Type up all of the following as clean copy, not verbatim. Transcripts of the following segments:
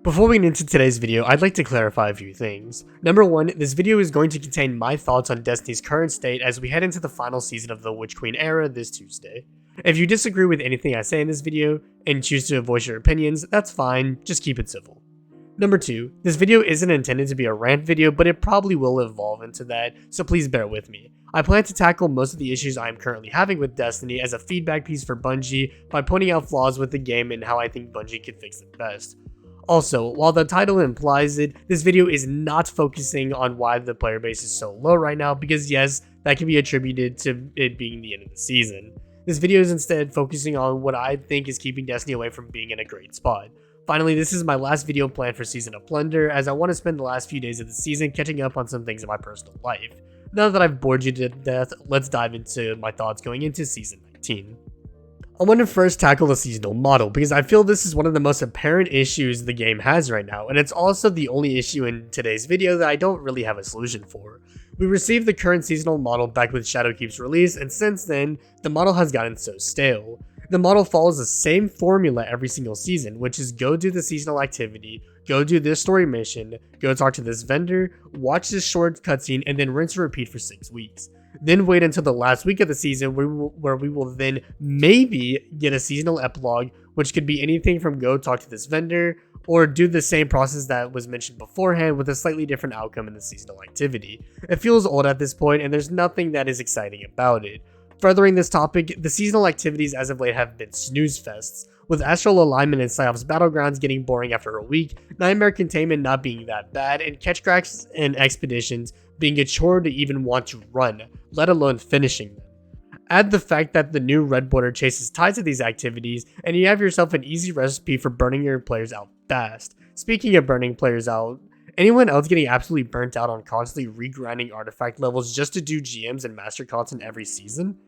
Before we get into today's video, I'd like to clarify a few things. Number one, this video is going to contain my thoughts on Destiny's current state as we head into the final season of the Witch Queen era this Tuesday. If you disagree with anything I say in this video and choose to voice your opinions, that's fine, just keep it civil. Number two, this video isn't intended to be a rant video, but it probably will evolve into that, so please bear with me. I plan to tackle most of the issues I am currently having with Destiny as a feedback piece for Bungie by pointing out flaws with the game and how I think Bungie could fix it best. Also, while the title implies it, this video is not focusing on why the player base is so low right now, because yes, that can be attributed to it being the end of the season. This video is instead focusing on what I think is keeping Destiny away from being in a great spot. Finally, this is my last video planned for Season of Plunder, as I want to spend the last few days of the season catching up on some things in my personal life. Now that I've bored you to death, let's dive into my thoughts going into Season 19. I want to first tackle the seasonal model, because I feel this is one of the most apparent issues the game has right now, and it's also the only issue in today's video that I don't really have a solution for. We received the current seasonal model back with Shadowkeep's release, and since then, the model has gotten so stale. The model follows the same formula every single season, which is go do the seasonal activity, go do this story mission, go talk to this vendor, watch this short cutscene, and then rinse and repeat for 6 weeks. Then wait until the last week of the season where we will then maybe get a seasonal epilogue, which could be anything from go talk to this vendor, or do the same process that was mentioned beforehand with a slightly different outcome in the seasonal activity. It feels old at this point, and there's nothing that is exciting about it. Furthering this topic, the seasonal activities as of late have been snooze fests, with Astral Alignment and Psyops Battlegrounds getting boring after a week, Nightmare Containment not being that bad, and Catch Cracks and Expeditions being a chore to even want to run, let alone finishing them. Add the fact that the new Red Border Chase is tied to these activities, and you have yourself an easy recipe for burning your players out fast. Speaking of burning players out, anyone else getting absolutely burnt out on constantly regrinding artifact levels just to do GMs and master content every season?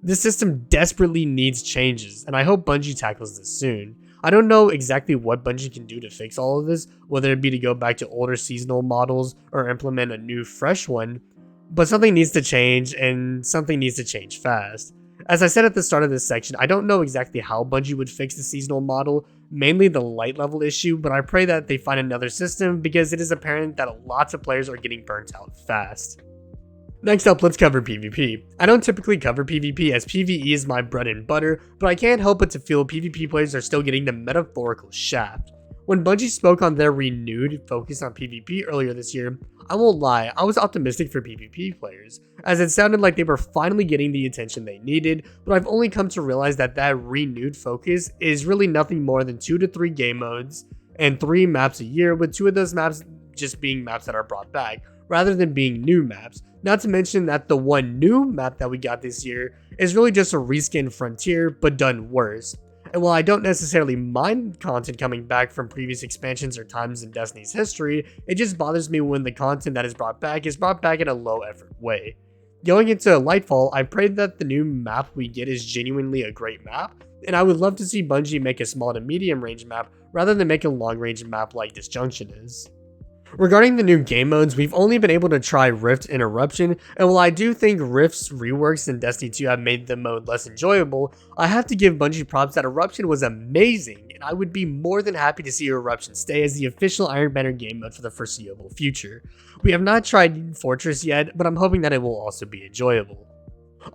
This system desperately needs changes, and I hope Bungie tackles this soon. I don't know exactly what Bungie can do to fix all of this, whether it be to go back to older seasonal models or implement a new fresh one, but something needs to change, and something needs to change fast. As I said at the start of this section, I don't know exactly how Bungie would fix the seasonal model, mainly the light level issue, but I pray that they find another system because it is apparent that lots of players are getting burnt out fast. Next up, let's cover PvP. I don't typically cover PvP as PvE is my bread and butter, but I can't help but to feel PvP players are still getting the metaphorical shaft. When Bungie spoke on their renewed focus on PvP earlier this year, I won't lie, I was optimistic for PvP players, as it sounded like they were finally getting the attention they needed, but I've only come to realize that that renewed focus is really nothing more than 2 to 3 game modes and 3 maps a year, with 2 of those maps just being maps that are brought back, rather than being new maps. Not to mention that the one new map that we got this year is really just a reskin Frontier, but done worse. And while I don't necessarily mind content coming back from previous expansions or times in Destiny's history, it just bothers me when the content that is brought back in a low effort way. Going into Lightfall, I pray that the new map we get is genuinely a great map, and I would love to see Bungie make a small to medium range map rather than make a long range map like Disjunction is. Regarding the new game modes, we've only been able to try Rift and Eruption, and while I do think Rift's reworks in Destiny 2 have made the mode less enjoyable, I have to give Bungie props that Eruption was amazing, and I would be more than happy to see Eruption stay as the official Iron Banner game mode for the foreseeable future. We have not tried Fortress yet, but I'm hoping that it will also be enjoyable.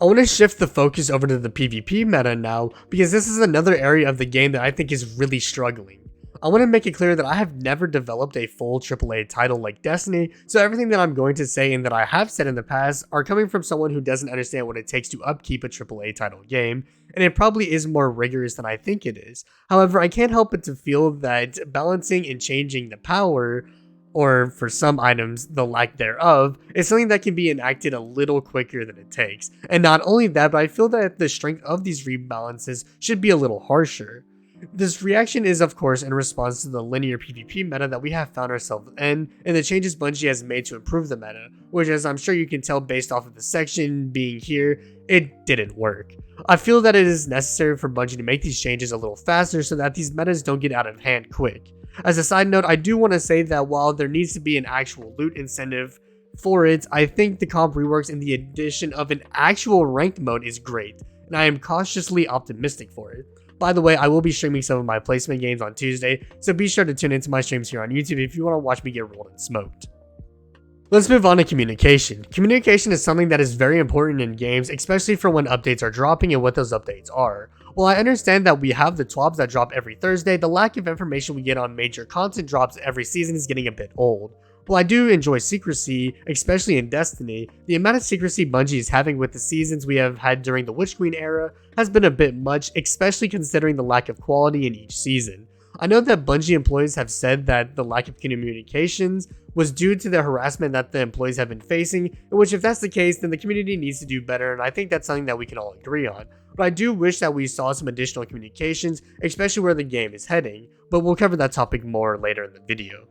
I want to shift the focus over to the PvP meta now, because this is another area of the game that I think is really struggling. I want to make it clear that I have never developed a full AAA title like Destiny, so everything that I'm going to say and that I have said in the past are coming from someone who doesn't understand what it takes to upkeep a AAA title game, and it probably is more rigorous than I think it is. However, I can't help but to feel that balancing and changing the power, or for some items, the lack thereof, is something that can be enacted a little quicker than it takes. And not only that, but I feel that the strength of these rebalances should be a little harsher. This reaction is of course in response to the linear PvP meta that we have found ourselves in, and the changes Bungie has made to improve the meta, which, as I'm sure you can tell based off of the section being here, it didn't work. I feel that it is necessary for Bungie to make these changes a little faster so that these metas don't get out of hand quick. As a side note, I do want to say that while there needs to be an actual loot incentive for it, I think the comp reworks and the addition of an actual ranked mode is great, and I am cautiously optimistic for it. By the way, I will be streaming some of my placement games on Tuesday, so be sure to tune into my streams here on YouTube if you want to watch me get rolled and smoked. Let's move on to communication. Communication is something that is very important in games, especially for when updates are dropping and what those updates are. While I understand that we have the TWABs that drop every Thursday, the lack of information we get on major content drops every season is getting a bit old. While I do enjoy secrecy, especially in Destiny, the amount of secrecy Bungie is having with the seasons we have had during the Witch Queen era has been a bit much, especially considering the lack of quality in each season. I know that Bungie employees have said that the lack of communications was due to the harassment that the employees have been facing, in which if that's the case, then the community needs to do better, and I think that's something that we can all agree on. But I do wish that we saw some additional communications, especially where the game is heading, but we'll cover that topic more later in the video.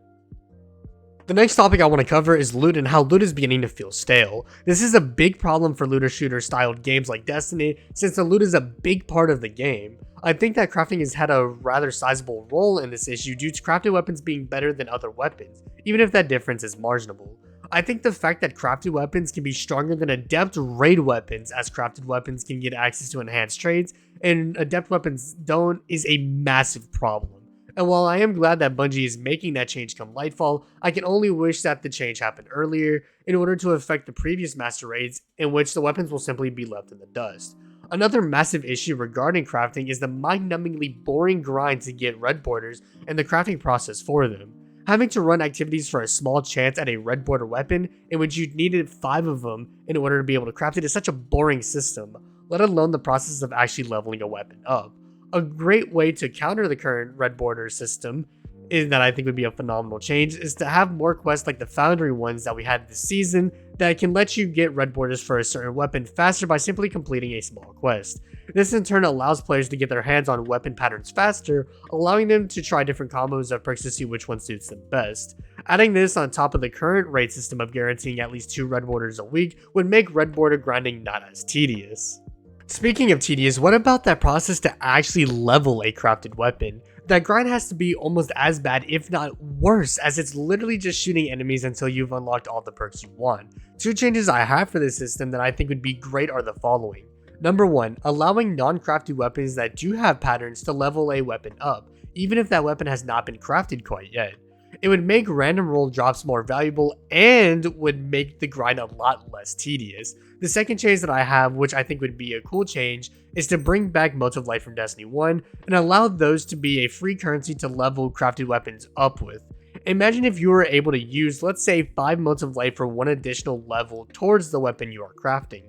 The next topic I want to cover is loot and how loot is beginning to feel stale. This is a big problem for looter shooter styled games like Destiny, since the loot is a big part of the game. I think that crafting has had a rather sizable role in this issue due to crafted weapons being better than other weapons, even if that difference is marginal. I think the fact that crafted weapons can be stronger than adept raid weapons, as crafted weapons can get access to enhanced trades and adept weapons don't, is a massive problem. And while I am glad that Bungie is making that change come Lightfall, I can only wish that the change happened earlier in order to affect the previous master raids, in which the weapons will simply be left in the dust. Another massive issue regarding crafting is the mind-numbingly boring grind to get red borders and the crafting process for them. Having to run activities for a small chance at a red border weapon, in which you needed 5 of them in order to be able to craft it, is such a boring system, let alone the process of actually leveling a weapon up. A great way to counter the current red border system is that I think would be a phenomenal change is to have more quests like the Foundry ones that we had this season that can let you get red borders for a certain weapon faster by simply completing a small quest. This in turn allows players to get their hands on weapon patterns faster, allowing them to try different combos of perks to see which one suits them best. Adding this on top of the current raid system of guaranteeing at least 2 red borders a week would make red border grinding not as tedious. Speaking of tedious, what about that process to actually level a crafted weapon? That grind has to be almost as bad, if not worse, as it's literally just shooting enemies until you've unlocked all the perks you want. 2 changes I have for this system that I think would be great are the following. Number 1, allowing non-crafted weapons that do have patterns to level a weapon up, even if that weapon has not been crafted quite yet. It would make random roll drops more valuable and would make the grind a lot less tedious. The second change that I have, which I think would be a cool change, is to bring back Motes of Light from Destiny 1 and allow those to be a free currency to level crafted weapons up with. Imagine if you were able to use, let's say, 5 Motes of Light for 1 additional level towards the weapon you are crafting.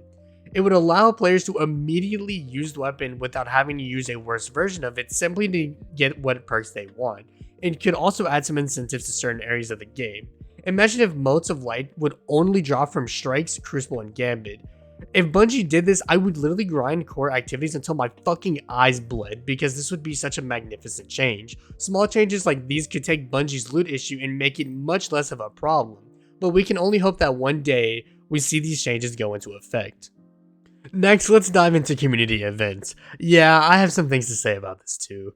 It would allow players to immediately use the weapon without having to use a worse version of it simply to get what perks they want. It could also add some incentives to certain areas of the game. Imagine if Motes of Light would only drop from Strikes, Crucible, and Gambit. If Bungie did this, I would literally grind core activities until my fucking eyes bled, because this would be such a magnificent change. Small changes like these could take Bungie's loot issue and make it much less of a problem, but we can only hope that one day we see these changes go into effect. Next, let's dive into community events. Yeah, I have some things to say about this too.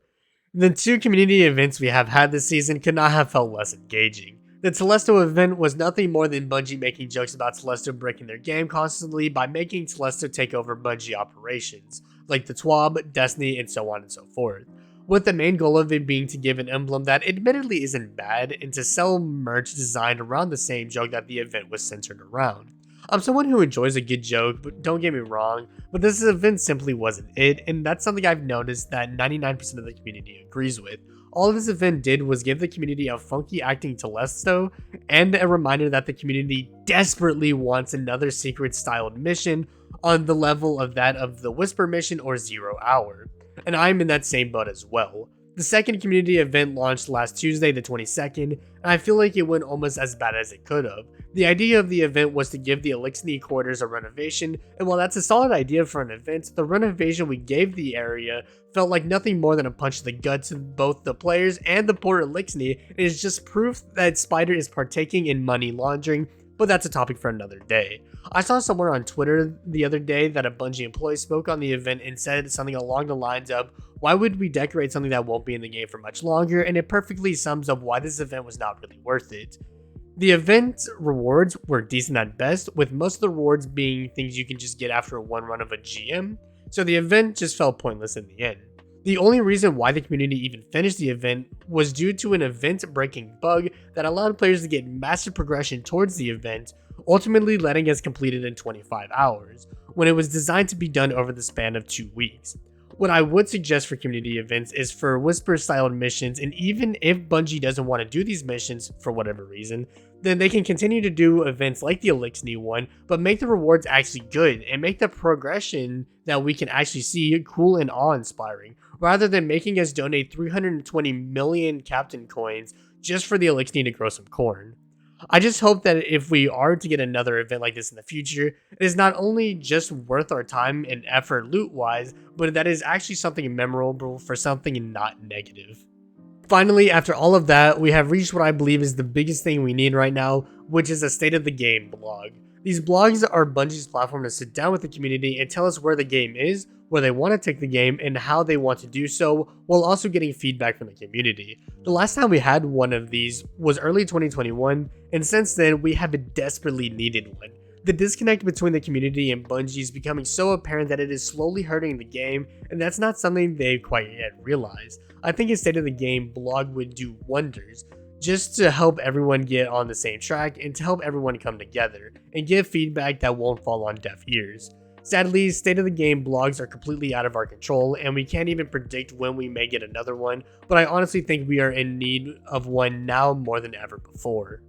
The 2 community events we have had this season could not have felt less engaging. The Telesto event was nothing more than Bungie making jokes about Telesto breaking their game constantly by making Telesto take over Bungie operations, like the TWAB, Destiny, and so on and so forth, with the main goal of it being to give an emblem that admittedly isn't bad and to sell merch designed around the same joke that the event was centered around. I'm someone who enjoys a good joke, but don't get me wrong, but this event simply wasn't it, and that's something I've noticed that 99% of the community agrees with. All this event did was give the community a funky acting Telesto, and a reminder that the community desperately wants another secret styled mission on the level of that of the Whisper mission or 0 Hour, and I'm in that same boat as well. The second community event launched last Tuesday the 22nd, and I feel like it went almost as bad as it could have. The idea of the event was to give the Elixir quarters a renovation, and while that's a solid idea for an event, the renovation we gave the area felt like nothing more than a punch to the gut to both the players and the poor Elixir. It is just proof that Spider is partaking in money laundering, but that's a topic for another day. I saw somewhere on Twitter the other day that a Bungie employee spoke on the event and said something along the lines of, "Why would we decorate something that won't be in the game for much longer?" And it perfectly sums up why this event was not really worth it. The event rewards were decent at best, with most of the rewards being things you can just get after one run of a GM, so the event just felt pointless in the end. The only reason why the community even finished the event was due to an event-breaking bug that allowed players to get massive progression towards the event, ultimately letting us complete it in 25 hours, when it was designed to be done over the span of 2 weeks. What I would suggest for community events is for whisper-styled missions, and even if Bungie doesn't want to do these missions for whatever reason, then they can continue to do events like the Elixir one, but make the rewards actually good and make the progression that we can actually see cool and awe-inspiring, rather than making us donate 320 million Captain coins just for the Elixir to grow some corn. I just hope that if we are to get another event like this in the future, it is not only just worth our time and effort loot-wise, but that is actually something memorable for something not negative. Finally, after all of that, we have reached what I believe is the biggest thing we need right now, which is a State of the Game blog. These blogs are Bungie's platform to sit down with the community and tell us where the game is, where they want to take the game, and how they want to do so, while also getting feedback from the community. The last time we had one of these was early 2021, and since then we have desperately needed one. The disconnect between the community and Bungie is becoming so apparent that it is slowly hurting the game, and that's not something they've quite yet realized. I think a State of the Game blog would do wonders, just to help everyone get on the same track and to help everyone come together, and give feedback that won't fall on deaf ears. Sadly, State of the Game blogs are completely out of our control, and we can't even predict when we may get another one, but I honestly think we are in need of one now more than ever before.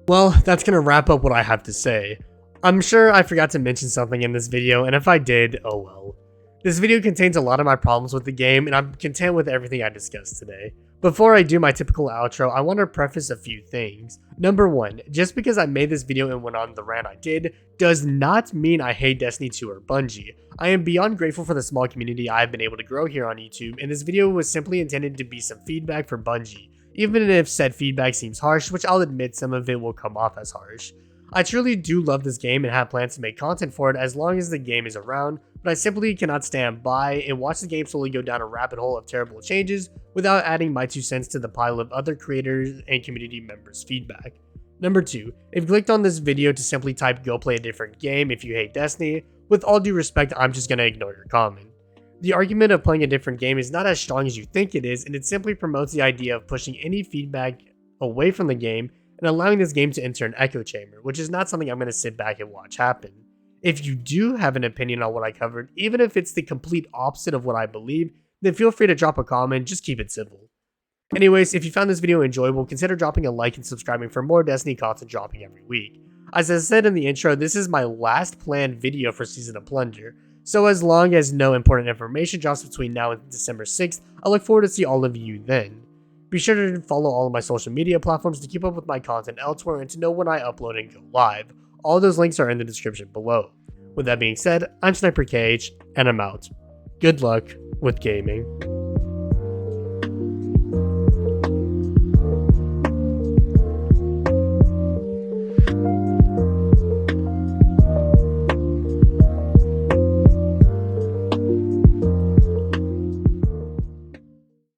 Well, that's gonna wrap up what I have to say. I'm sure I forgot to mention something in this video, and if I did, oh well. This video contains a lot of my problems with the game, and I'm content with everything I discussed today. Before I do my typical outro, I want to preface a few things. Number 1, just because I made this video and went on the rant I did, does not mean I hate Destiny 2 or Bungie. I am beyond grateful for the small community I've been able to grow here on YouTube, and this video was simply intended to be some feedback for Bungie, even if said feedback seems harsh, which I'll admit some of it will come off as harsh. I truly do love this game and have plans to make content for it as long as the game is around, but I simply cannot stand by and watch the game slowly go down a rabbit hole of terrible changes without adding my 2 cents to the pile of other creators and community members' feedback. Number 2, if you clicked on this video to simply type go play a different game if you hate Destiny, with all due respect, I'm just gonna ignore your comment. The argument of playing a different game is not as strong as you think it is, and it simply promotes the idea of pushing any feedback away from the game and allowing this game to enter an echo chamber, which is not something I'm going to sit back and watch happen. If you do have an opinion on what I covered, even if it's the complete opposite of what I believe, then feel free to drop a comment, just keep it civil. Anyways, if you found this video enjoyable, consider dropping a like and subscribing for more Destiny content dropping every week. As I said in the intro, this is my last planned video for Season of Plunder, so as long as no important information drops between now and December 6th, I look forward to see all of you then. Be sure to follow all of my social media platforms to keep up with my content elsewhere and to know when I upload and go live. All those links are in the description below. With that being said, I'm SniperKH, and I'm out. Good luck with gaming.